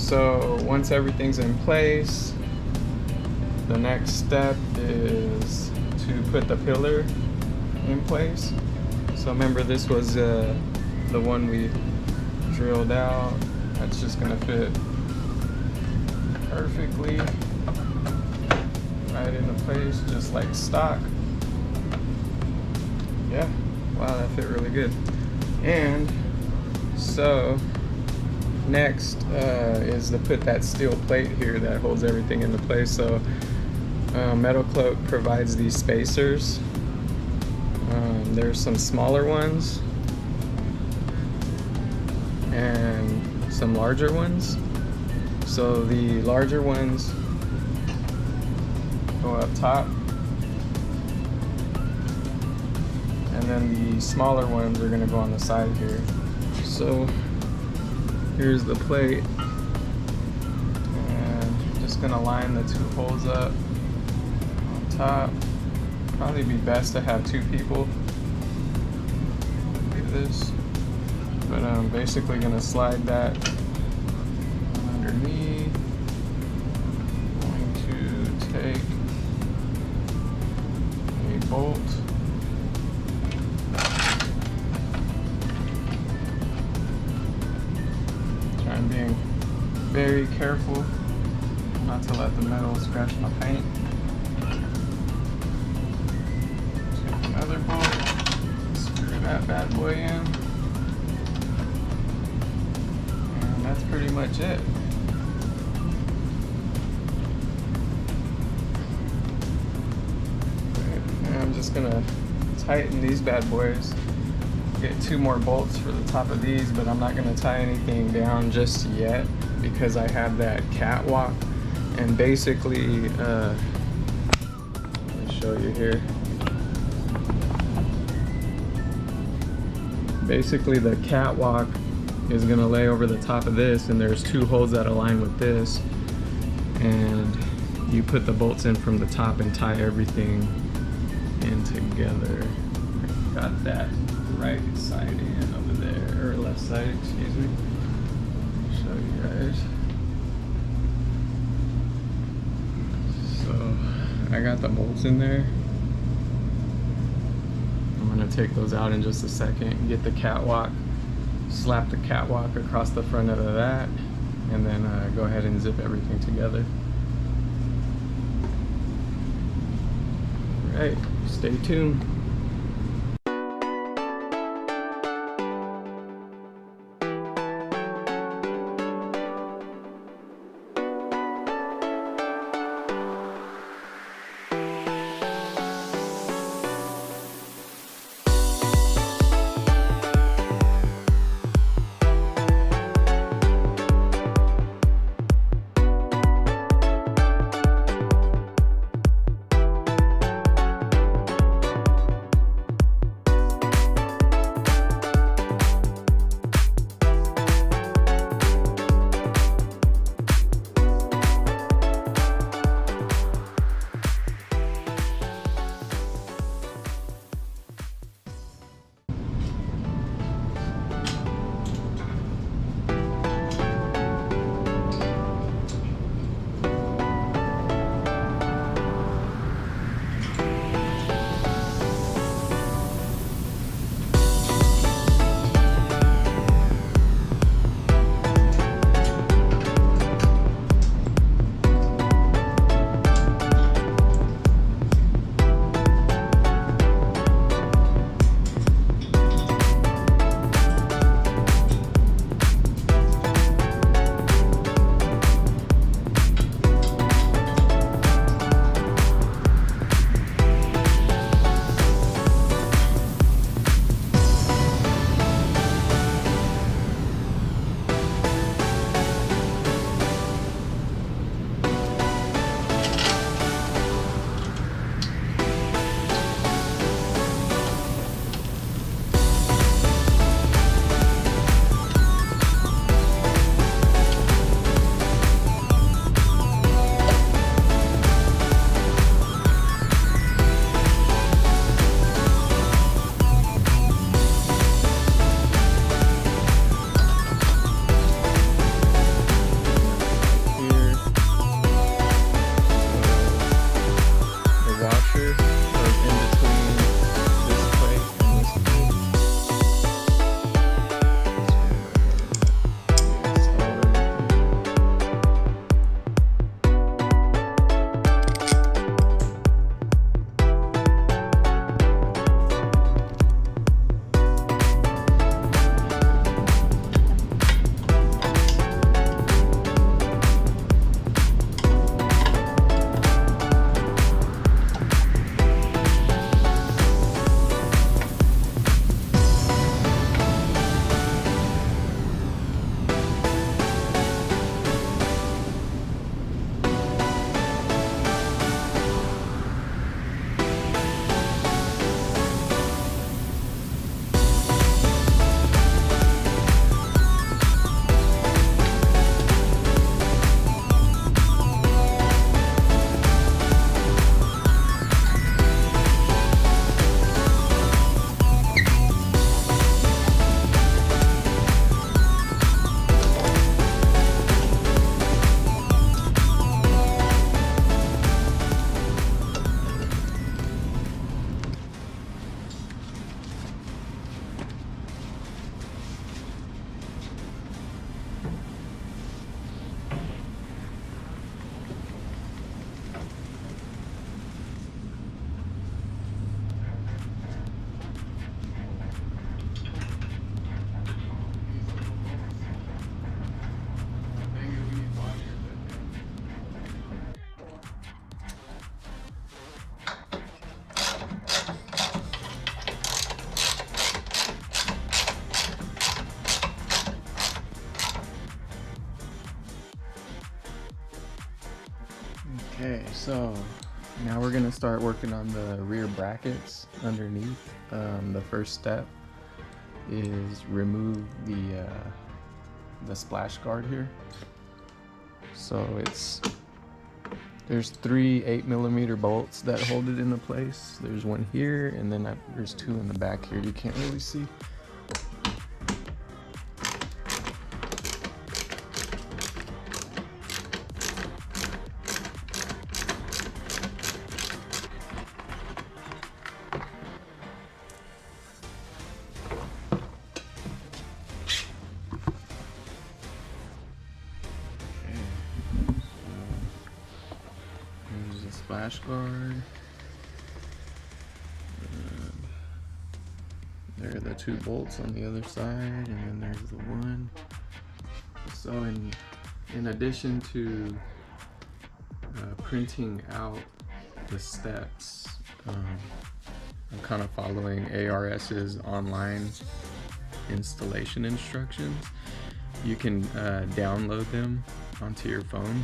So once everything's in place, the next step is to put the pillar in place. So remember, this was the one we drilled out. That's just gonna fit perfectly right into place, just like stock. Yeah, wow, that fit really good. And so next is to put that steel plate here that holds everything into place. So Metalcloak provides these spacers. There's some smaller ones and some larger ones. So the larger ones go up top, and then the smaller ones are going to go on the side here. So here's the plate, and just going to line the two holes up on top. Probably be best to have two people do this, but I'm basically going to slide that underneath. Going to take a bolt, I'm being very careful not to let the metal scratch my paint. Take another bolt, screw that bad boy in, and that's pretty much it. And I'm just gonna tighten these bad boys. Get two more bolts for the top of these, but I'm not going to tie anything down just yet because I have that catwalk. And basically, let me show you here. Basically, the catwalk is going to lay over the top of this, and there's two holes that align with this, and you put the bolts in from the top and tie everything in together. Got that right side in over there, or left side, excuse me. Show you guys. So I got the bolts in there. I'm gonna take those out in just a second, get the catwalk, slap the catwalk across the front of that, and then go ahead and zip everything together. All right, stay tuned. Okay, so now we're gonna start working on the rear brackets underneath. The first step is remove the splash guard here. So there's 3 8mm bolts that hold it into place. There's one here, and then there's 2 in the back here. You can't really see. Splash guard. There are the 2 bolts on the other side, and then there's the one. So in addition to printing out the steps, I'm kind of following ARS's online installation instructions. You can download them onto your phone.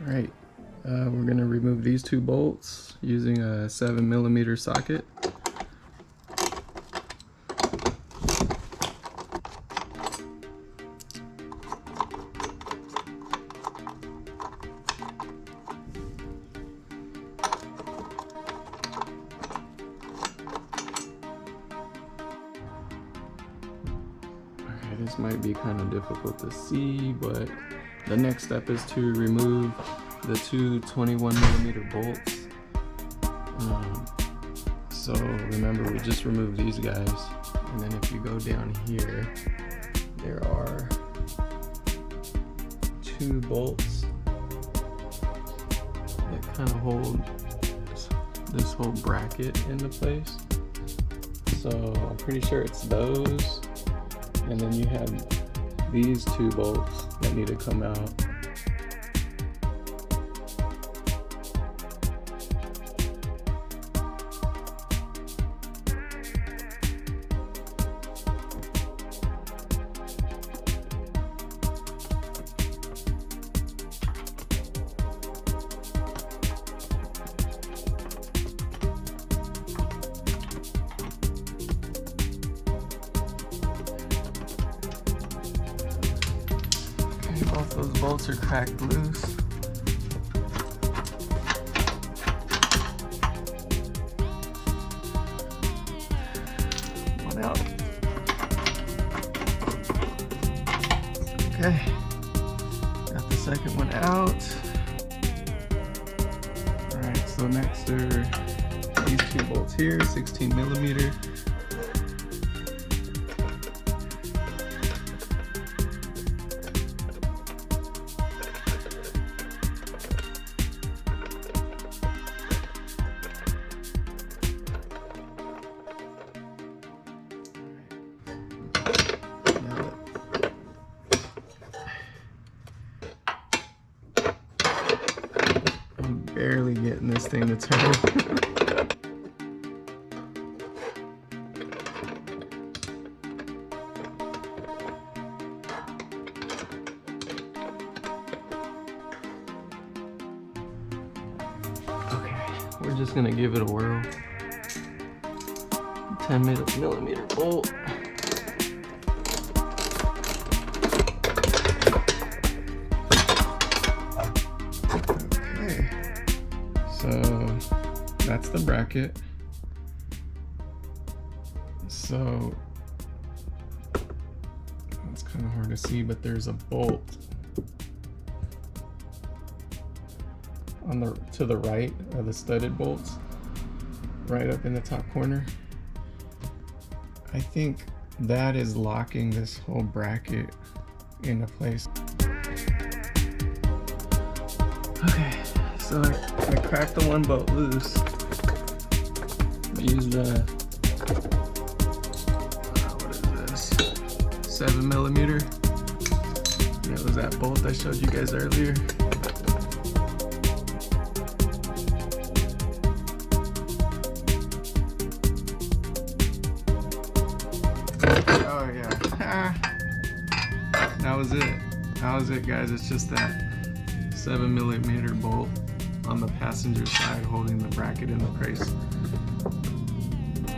Alright, we're going to remove these 2 bolts using a 7mm socket. Okay, this might be kind of difficult to see, but the next step is to remove the 2 21mm bolts. So remember, we just removed these guys, and then if you go down here, there are 2 bolts that kind of hold this whole bracket into place. So I'm pretty sure it's those, and then you have these 2 bolts that need to come out. Both those bolts are cracked loose. One out. Okay, got the second one out. Alright, so next are these 2 bolts here, 16mm. Barely getting this thing to turn. Okay, we're just gonna give it a whirl. 10mm bolt. So that's the bracket. So it's kind of hard to see, but there's a bolt on to the right of the studded bolts, right up in the top corner. I think that is locking this whole bracket into place. Okay, so I cracked the one bolt loose. I used what is this? 7mm. That was that bolt I showed you guys earlier. Oh yeah. That was it. That was it, guys. It's just that 7mm bolt on the passenger side holding the bracket in the brace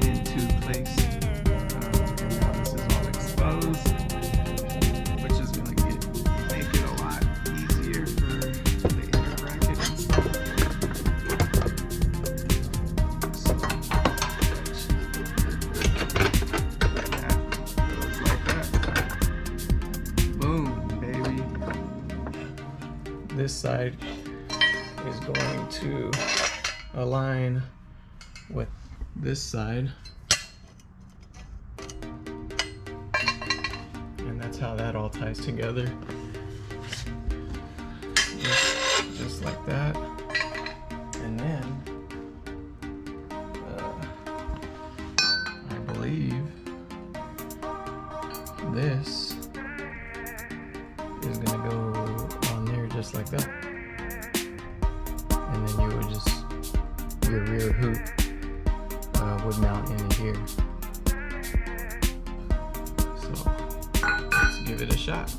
into place. And now this is all exposed, which is going to make it a lot easier for the inner bracket install. So, that goes like that. Boom, baby. This side is going to align with this side, and that's how that all ties together, just like that. And then I believe this is gonna go on there just like that. And then you would just, your rear hoop would mount in here. So let's give it a shot.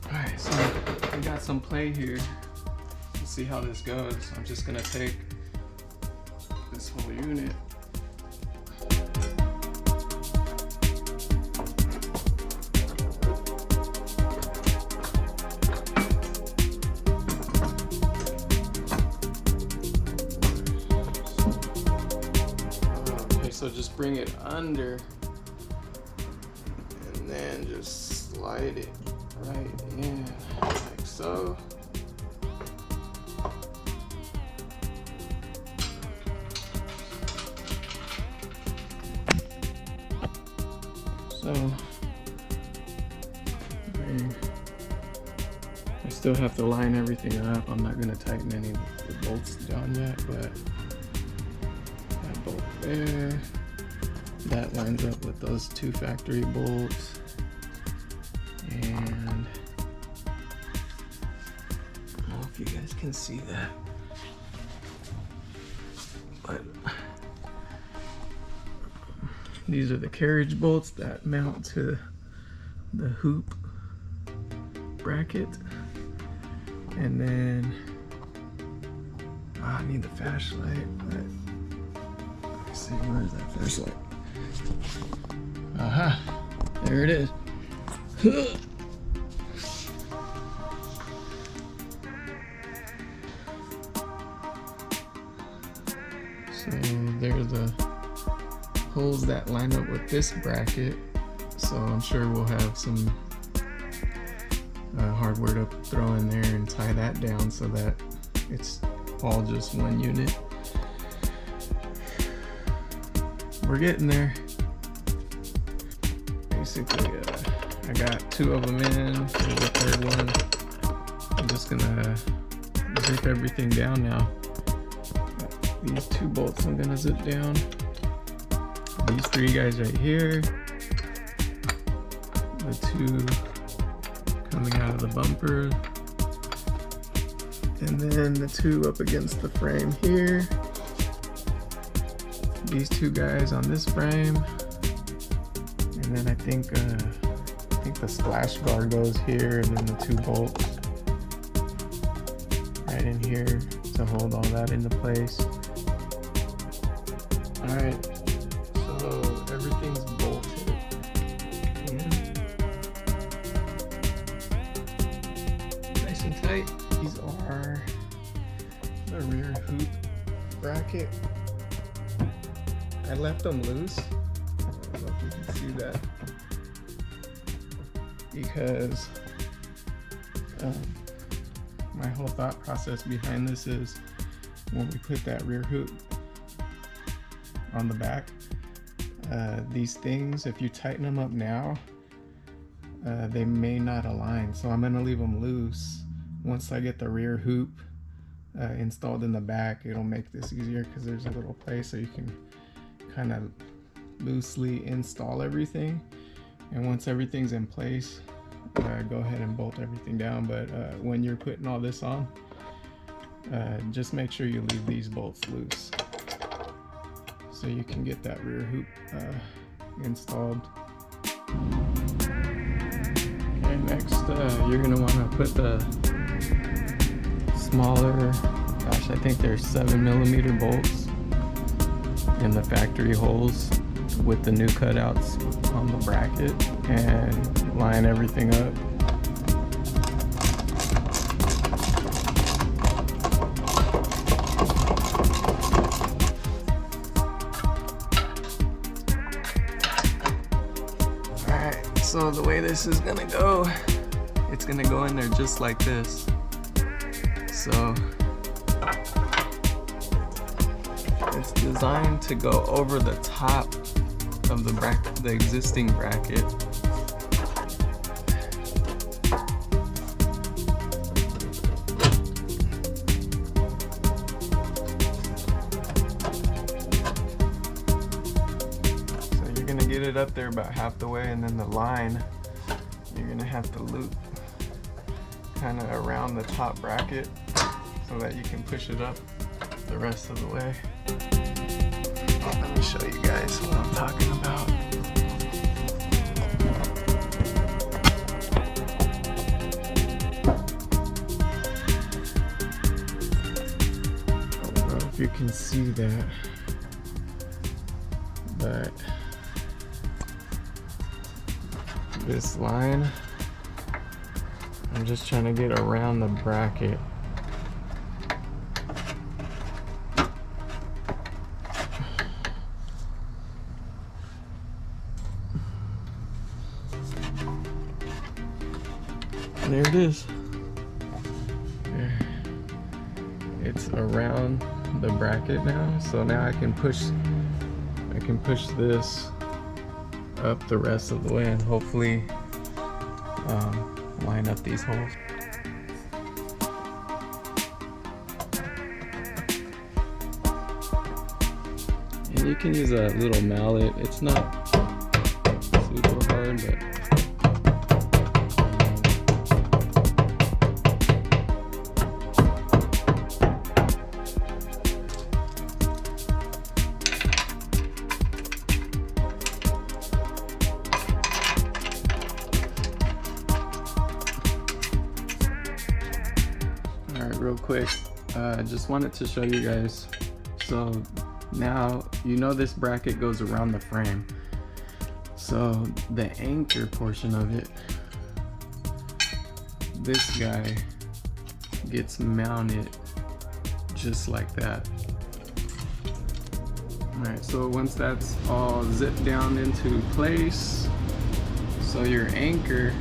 Alright, so we got some play here. Let's see how this goes. I'm just gonna take this whole unit. Okay, so just bring it under and then just slide it right in like so. So I still have to line everything up. I'm not going to tighten any of the bolts down yet, but that bolt there, that lines up with those two factory bolts. And I don't know if you guys can see that, but these are the carriage bolts that mount to the hoop bracket. And then I need the flashlight. Let's see, where's that flashlight? Aha, there it is. So there's the holes that line up with this bracket, so I'm sure we'll have some hardware to throw in there and tie that down so that it's all just one unit. We're getting there. Basically, I got two of them in. There's the third one. I'm just gonna zip everything down now. These two bolts I'm gonna zip down. These three guys right here, the two coming out of the bumper, and then the two up against the frame here. These two guys on this frame, and then I think the splash guard goes here, and then the two bolts right in here to hold all that into place. All right. Everything's bolted in. Nice and tight. These are the rear hoop bracket. I left them loose. I don't know if you can see that. Because my whole thought process behind this is when we put that rear hoop on the back, these things, if you tighten them up now, they may not align. So I'm gonna leave them loose. Once I get the rear hoop installed in the back, it'll make this easier because there's a little place so you can kind of loosely install everything. And once everything's in place, go ahead and bolt everything down. But when you're putting all this on, just make sure you leave these bolts loose so you can get that rear hoop installed. Okay, next you're gonna want to put the smaller, gosh, I think there's 7mm bolts in the factory holes with the new cutouts on the bracket, and line everything up. Alright, so the way this is gonna go, it's gonna go in there just like this. So it's designed to go over the top of the existing bracket. So you're gonna get it up there about half the way, and then the line you're gonna have to loop kind of around the top bracket so that you can push it up the rest of the way. Let me show you guys what I'm talking about. I don't know if you can see that, but this line, I'm just trying to get around the bracket. There it is. There. It's around the bracket now, so now I can push this up the rest of the way and hopefully line up these holes. And you can use a little mallet. It's not super hard, but real quick, I just wanted to show you guys. So now you know this bracket goes around the frame, so the anchor portion of it, this guy gets mounted just like that. Alright, so once that's all zipped down into place, so your anchor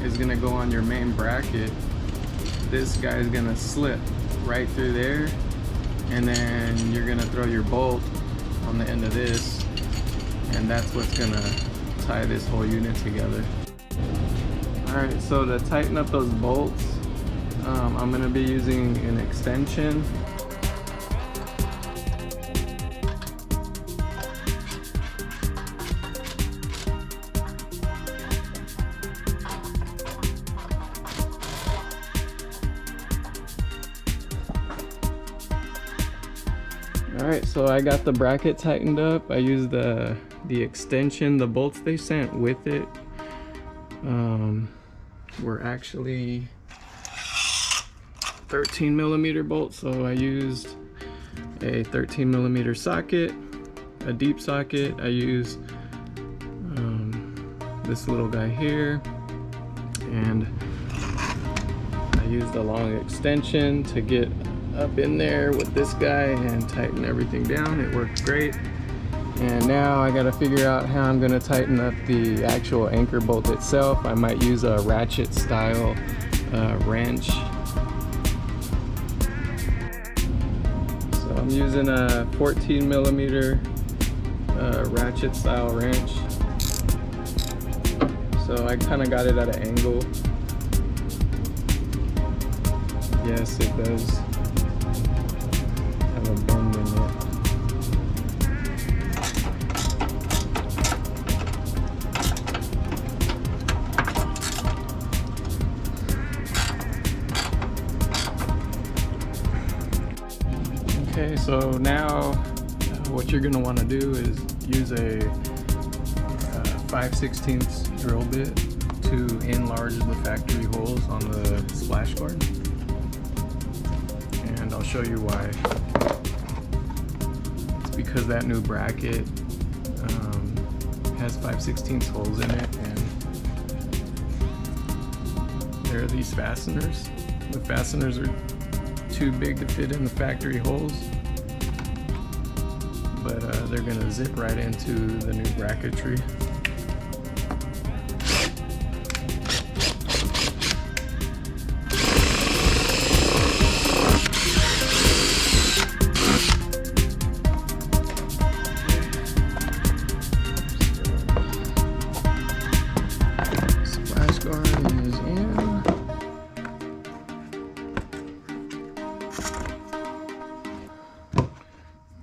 is gonna go on your main bracket. This guy is gonna slip right through there, and then you're gonna throw your bolt on the end of this, and that's what's gonna tie this whole unit together. Alright, so to tighten up those bolts, I'm gonna be using an extension. Alright, so I got the bracket tightened up. I used the extension. The bolts they sent with it were actually 13mm bolts, so I used a 13mm socket, a deep socket. I used this little guy here, and I used a long extension to get up in there with this guy and tighten everything down. It worked great. And now I gotta figure out how I'm gonna tighten up the actual anchor bolt itself. I might use a ratchet style wrench. So I'm using a 14mm ratchet style wrench. So I kind of got it at an angle. Yes, it does have a bend in it. Okay, so now what you're going to want to do is use a 5/16 drill bit to enlarge the factory holes on the splash guard. And I'll show you why. It's because that new bracket has 5/16 holes in it, and there are these fasteners. The fasteners are too big to fit in the factory holes, but they're gonna zip right into the new bracketry. Splash guard is in.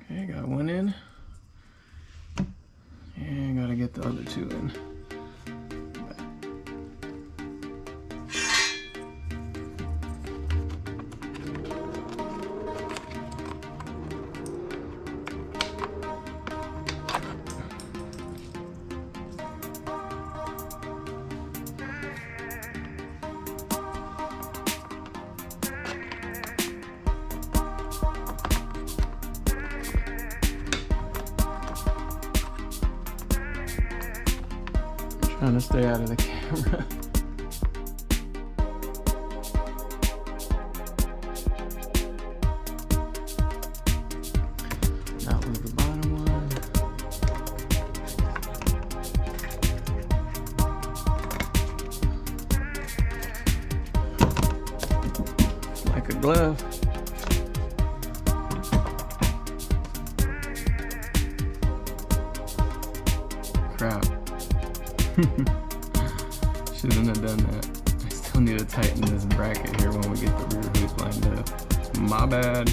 Okay, got one in. And gotta get the other two in. Trying to stay out of the camera. That was the bottom one. Like a glove. Crap. Shouldn't have done that. I still need to tighten this bracket here when we get the rear hoops lined up. My bad.